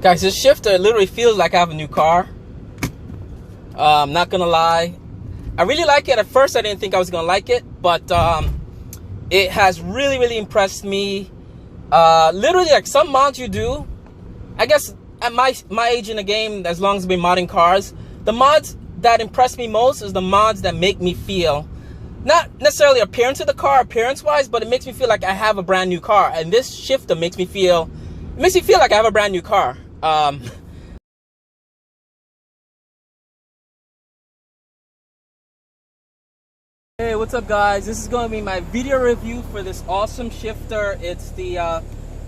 Guys, this shifter literally feels like I have a new car. I'm not gonna lie. I really like it. At first, I didn't think I was gonna like it, but it has really impressed me. Literally, like some mods you do, I guess at my age in the game, as long as I've been modding cars, the mods that impress me most is the mods that make me feel, not necessarily appearance of the car, appearance-wise, but it makes me feel like I have a brand new car. And this shifter makes me feel like I have a brand new car. Hey, what's up guys? This is going to be my video review for this awesome shifter. It's the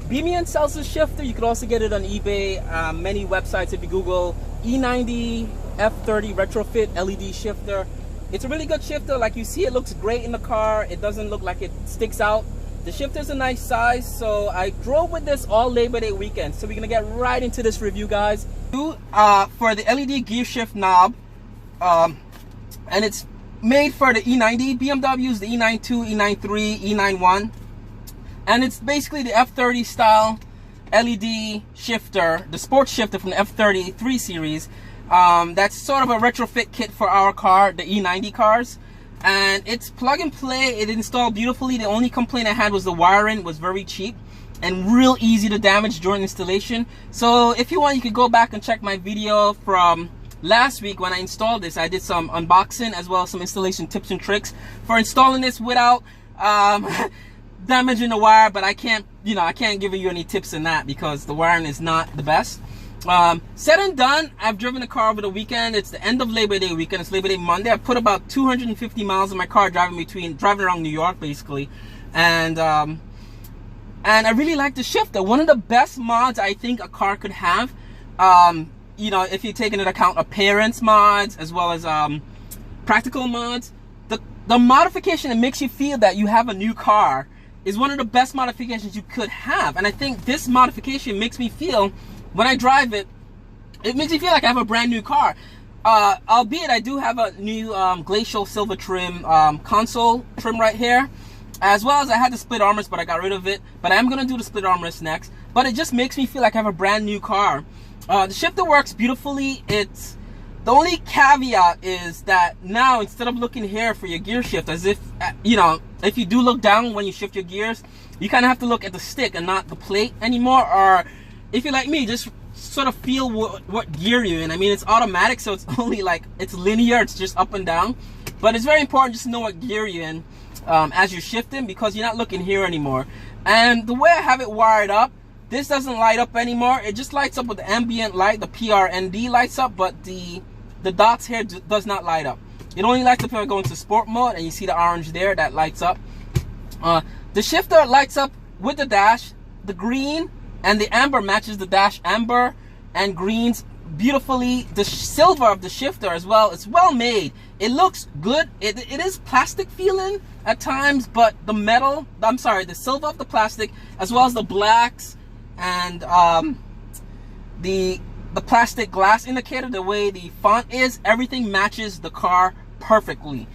BMW sells this shifter. You can also get it on eBay, many websites. If you Google E90 F30 Retrofit LED shifter, it's a really good shifter. Like you see, it looks great in the car. It doesn't look like it sticks out. The shifter's a nice size, so I drove with this all Labor Day weekend. So we're gonna get right into this review, guys. For the LED gear shift knob, and it's made for the E90. BMW's the E92, E93, E91, and it's basically the F30 style LED shifter, the sports shifter from the F33 series. That's sort of a retrofit kit for our car, the E90 cars, and it's plug and play. It installed beautifully. The only complaint I had was the wiring was very cheap and real easy to damage during installation. So if you want, you could go back and check my video from last week when I installed this. I did some unboxing as well as some installation tips and tricks for installing this without damaging the wire, but I can't give you any tips in that because the wiring is not the best. Said and done, I've driven the car over the weekend. It's the end of Labor Day weekend. It's Labor Day Monday. I put about 250 miles in my car driving around New York basically, and I really like the shifter. One of the best mods I think a car could have. You know, if you take into account appearance mods as well as practical mods, the modification that makes you feel that you have a new car is one of the best modifications you could have. And I think this modification makes me feel, when I drive it, it makes me feel like I have a brand new car. Albeit I do have a new glacial silver trim console trim right here, as well as I had the split armrest, but I got rid of it. But I am gonna do the split armrest next. But it just makes me feel like I have a brand new car. The shifter works beautifully. It's the only caveat is that now instead of looking here for your gear shift, as if you know, if you do look down when you shift your gears, you kind of have to look at the stick and not the plate anymore. Or if you're like me, just sort of feel what gear you're in. I mean, it's automatic, so it's only like, it's linear, it's just up and down. But it's very important just to know what gear you're in as you're shifting, because you're not looking here anymore. And the way I have it wired up, this doesn't light up anymore. It just lights up with the ambient light. The PRND lights up, but the dots here does not light up. It only lights up if I go into sport mode, and you see the orange there that lights up. The shifter lights up with the dash. The green and the amber matches the dash amber and greens beautifully. The silver of the shifter as well, it's well made. It looks good. It is plastic feeling at times, but the metal, I'm sorry, the silver of the plastic as well as the blacks and the plastic glass indicator, the way the font is, everything matches the car perfectly.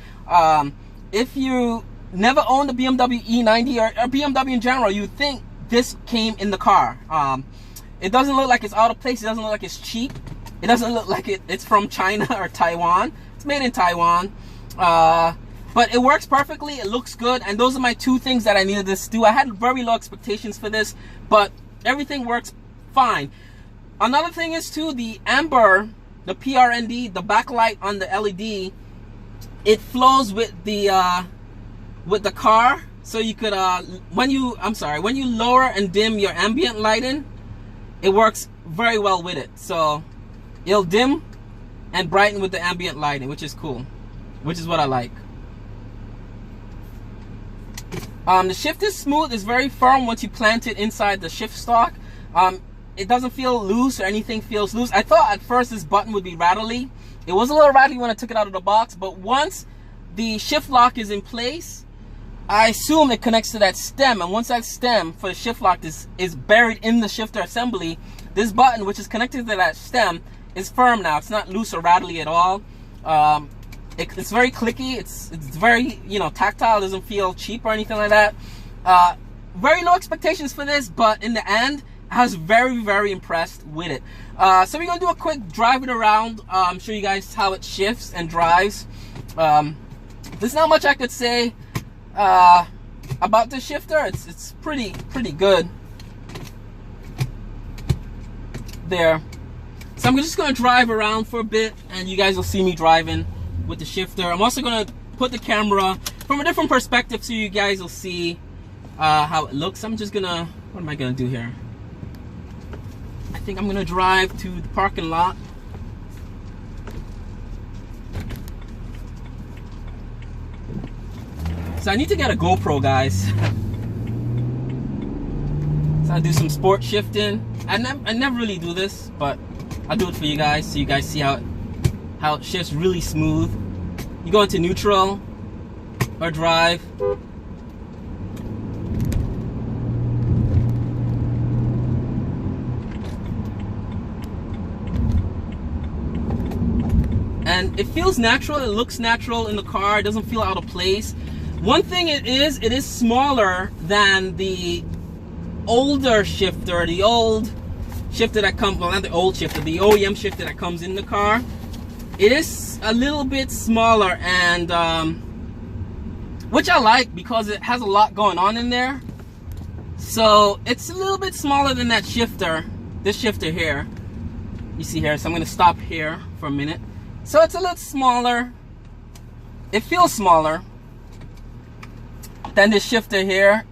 If you never owned a BMW E90 or BMW in general, you would think this came in the car. It doesn't look like it's out of place. It doesn't look like it's cheap. It doesn't look like it's from China or Taiwan. It's made in Taiwan. But it works perfectly. It looks good. And those are my two things that I needed this to do. I had very low expectations for this, but everything works fine. Another thing is too, the amber, the PRND, the backlight on the LED, it flows with the car. So you could when you lower and dim your ambient lighting, it works very well with it. So it'll dim and brighten with the ambient lighting, which is cool, which is what I like. The shift is smooth. It's very firm once you plant it inside the shift stock. It doesn't feel loose or anything feels loose. I thought at first this button would be rattly. It was a little rattly when I took it out of the box, but once the shift lock is in place, I assume it connects to that stem, and once that stem for the shift lock is buried in the shifter assembly, this button, which is connected to that stem, is firm now. It's not loose or rattly at all. It's very clicky. It's very, you know, tactile. It doesn't feel cheap or anything like that. Very low expectations for this, but in the end, I was very impressed with it. So we're gonna do a quick driving around, show you guys how it shifts and drives. There's not much I could say about the shifter. It's pretty good there. So I'm just gonna drive around for a bit, and you guys will see me driving with the shifter. I'm also gonna put the camera from a different perspective so you guys will see how it looks. I'm just gonna, what am I gonna do here? I think I'm gonna drive to the parking lot. So I need to get a GoPro, guys. So I do some sport shifting. I never really do this, but I'll do it for you guys so you guys see how it shifts really smooth. You go into neutral or drive. And it feels natural, it looks natural in the car, it doesn't feel out of place. One thing it is smaller than the older shifter, the old shifter that comes, well, not the old shifter, the OEM shifter that comes in the car. It is a little bit smaller, and which I like because it has a lot going on in there. So it's a little bit smaller than that shifter, this shifter here. You see here, so I'm gonna stop here for a minute. So it's a little smaller. It feels smaller than this shifter here,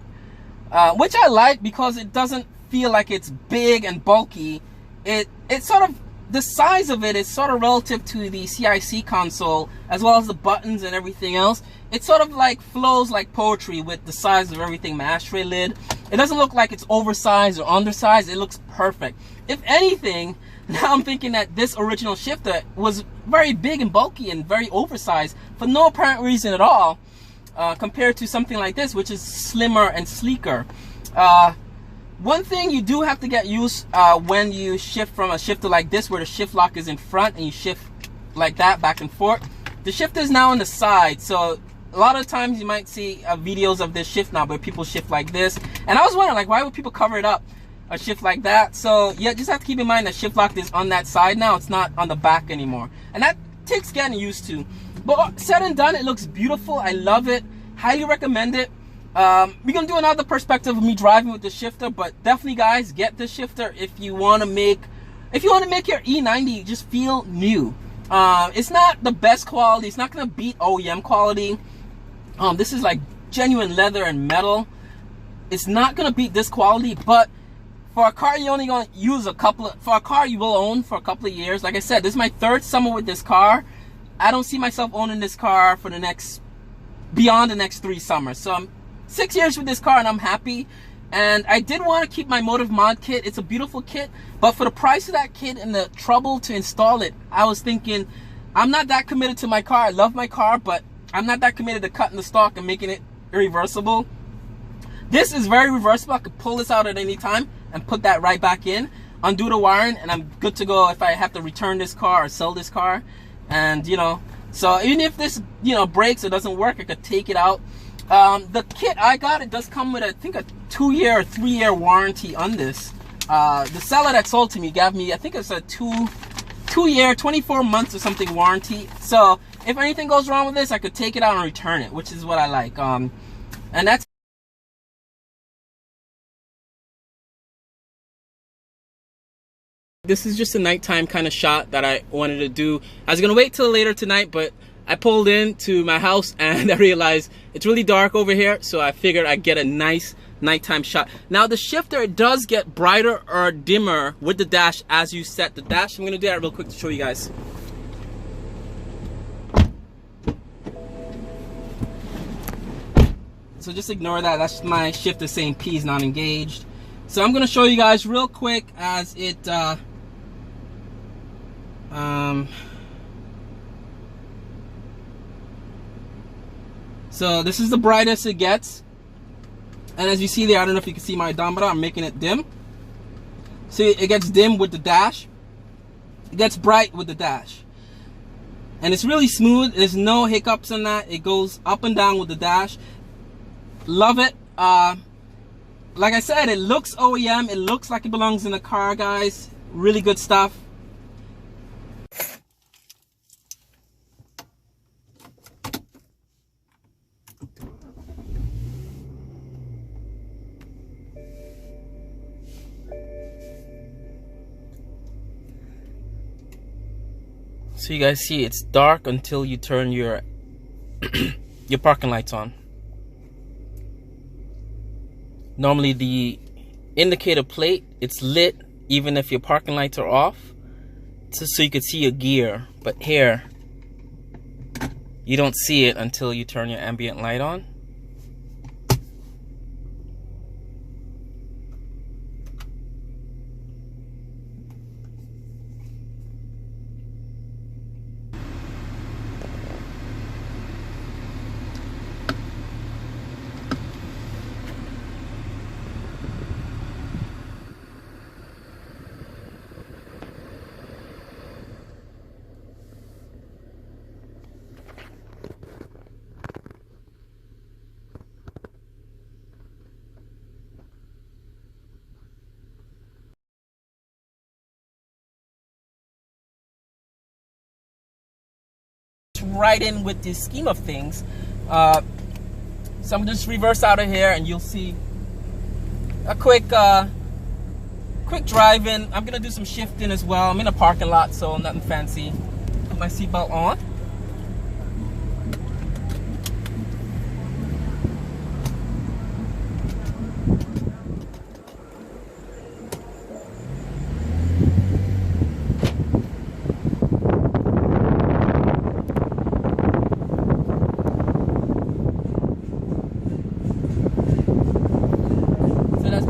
which I like because it doesn't feel like it's big and bulky. It's sort of, the size of it is sort of relative to the CIC console, as well as the buttons and everything else. It sort of like flows like poetry with the size of everything. My ashtray lid, it doesn't look like it's oversized or undersized. It looks perfect. If anything, now I'm thinking that this original shifter was very big and bulky and very oversized for no apparent reason at all, compared to something like this, which is slimmer and sleeker. One thing you do have to get used when you shift from a shifter like this, where the shift lock is in front and you shift like that back and forth, the shifter is now on the side. So a lot of times you might see videos of this shift now where people shift like this, and I was wondering, like, why would people cover it up a shift like that? So yeah, just have to keep in mind that shift lock is on that side now. It's not on the back anymore, and that takes getting used to. But said and done, it looks beautiful. I love it. Highly recommend it. We're gonna do another perspective of me driving with the shifter, but definitely, guys, get the shifter if you want to make your E90 just feel new. It's not the best quality. It's not gonna beat OEM quality. This is like genuine leather and metal. It's not gonna beat this quality, but for a car you're only gonna use for a car you will own for a couple of years. Like I said, this is my third summer with this car. I don't see myself owning this car for beyond the next 3 summers. So I'm 6 years with this car and I'm happy. And I did want to keep my Motive Mod kit. It's a beautiful kit, but for the price of that kit and the trouble to install it, I was thinking, I'm not that committed to my car. I love my car, but I'm not that committed to cutting the stock and making it irreversible. This is very reversible. I could pull this out at any time and put that right back in, undo the wiring, and I'm good to go if I have to return this car or sell this car. And so even if this breaks or doesn't work, I could take it out. The kit I got, it does come with, I think, a 2-year or 3-year warranty on this. The seller that sold to me gave me, I think it's a 2-year, 24 months or something warranty. So if anything goes wrong with this, I could take it out and return it, which is what I like. And that's this is just a nighttime kind of shot that I wanted to do. I was gonna wait till later tonight, but I pulled into my house and I realized it's really dark over here, so I figured I'd get a nice nighttime shot. Now the shifter, it does get brighter or dimmer with the dash as you set the dash. I'm gonna do that real quick to show you guys. So just ignore that. That's my shifter saying P is not engaged. So I'm gonna show you guys real quick as it so this is the brightest it gets, and as you see there, I don't know if you can see my odometer, I'm making it dim. See, it gets dim with the dash, it gets bright with the dash, and it's really smooth. There's no hiccups on that. It goes up and down with the dash. Love it. like I said, it looks OEM. It looks like it belongs in the car, guys. Really good stuff. So you guys see it's dark until you turn your your parking lights on. Normally the indicator plate, it's lit even if your parking lights are off, so you could see your gear. But here, you don't see it until you turn your ambient light on. Right in with the scheme of things. So I'm gonna just reverse out of here and you'll see a quick drive-in. I'm gonna do some shifting as well. I'm in a parking lot, so nothing fancy. Put my seatbelt on.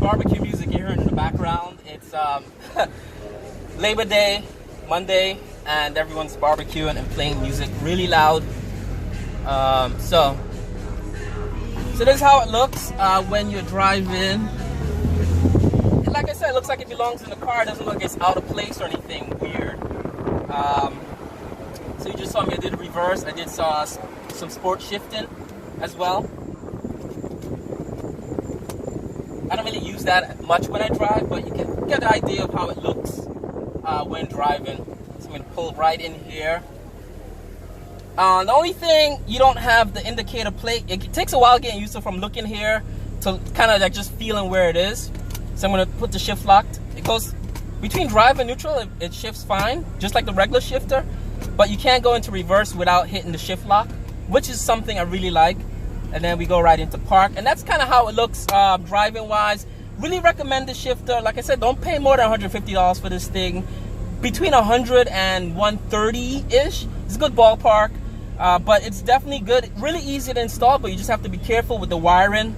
Barbecue music you're hearing in the background. It's Labor Day, Monday, and everyone's barbecuing and playing music really loud. So this is how it looks when you drive in. And like I said, it looks like it belongs in the car. It doesn't look like it's out of place or anything weird. So you just saw me, I did reverse. I did some sport shifting as well. I don't really use that much when I drive, but you can get the idea of how it looks when driving. So I'm going to pull right in here. The only thing, you don't have the indicator plate. It takes a while getting used to from looking here to kind of like just feeling where it is. So I'm going to put the shift locked. It goes between drive and neutral. It shifts fine, just like the regular shifter. But you can't go into reverse without hitting the shift lock, which is something I really like. And then we go right into park, and that's kind of how it looks driving wise. Really recommend the shifter. Like I said, don't pay more than $150 for this thing. Between 100 and 130 ish. It's a good ballpark, but it's definitely good. Really easy to install, but you just have to be careful with the wiring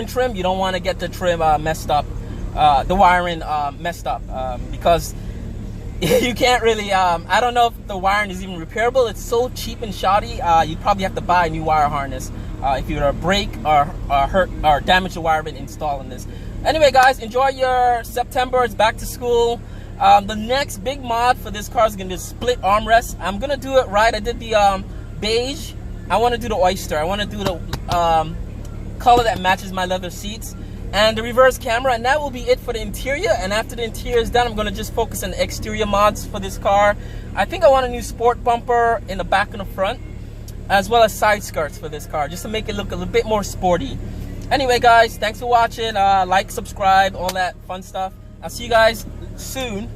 trim. You don't want to get the trim messed up, the wiring messed up, because you can't really, I don't know if the wiring is even repairable. It's so cheap and shoddy, you'd probably have to buy a new wire harness if you were to break or hurt or damage the wiring installing this. Anyway, guys, enjoy your September. It's back to school. The next big mod for this car is going to be split armrest. I'm going to do it right. I did the beige. I want to do the oyster. I want to do the color that matches my leather seats. And the reverse camera, and that will be it for the interior. And after the interior is done, I'm going to just focus on the exterior mods for this car. I think I want a new sport bumper in the back and the front, as well as side skirts for this car, just to make it look a little bit more sporty. Anyway, guys, thanks for watching. Like, subscribe, all that fun stuff. I'll see you guys soon.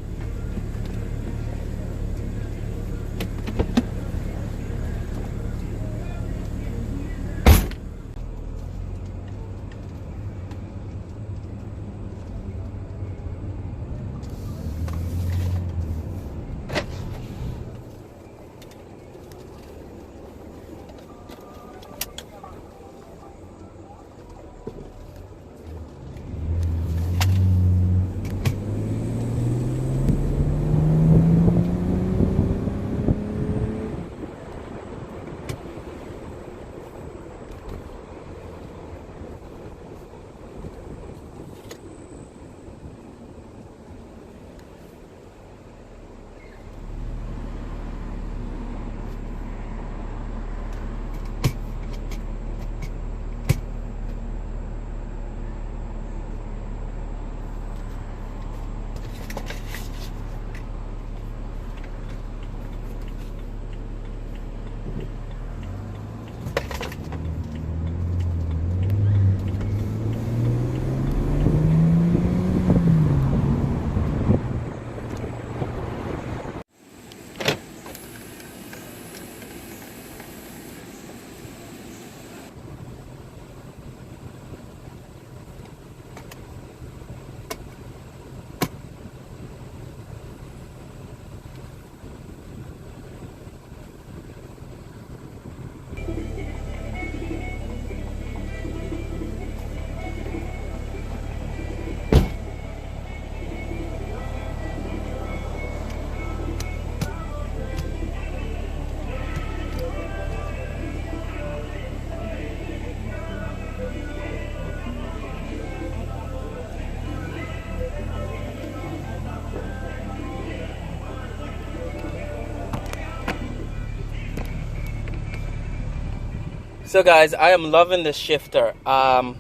So guys, I am loving this shifter. I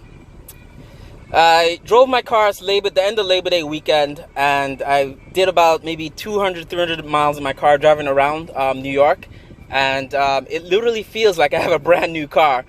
drove my car the end of Labor Day weekend, and I did about maybe 200-300 miles in my car driving around New York, and it literally feels like I have a brand new car.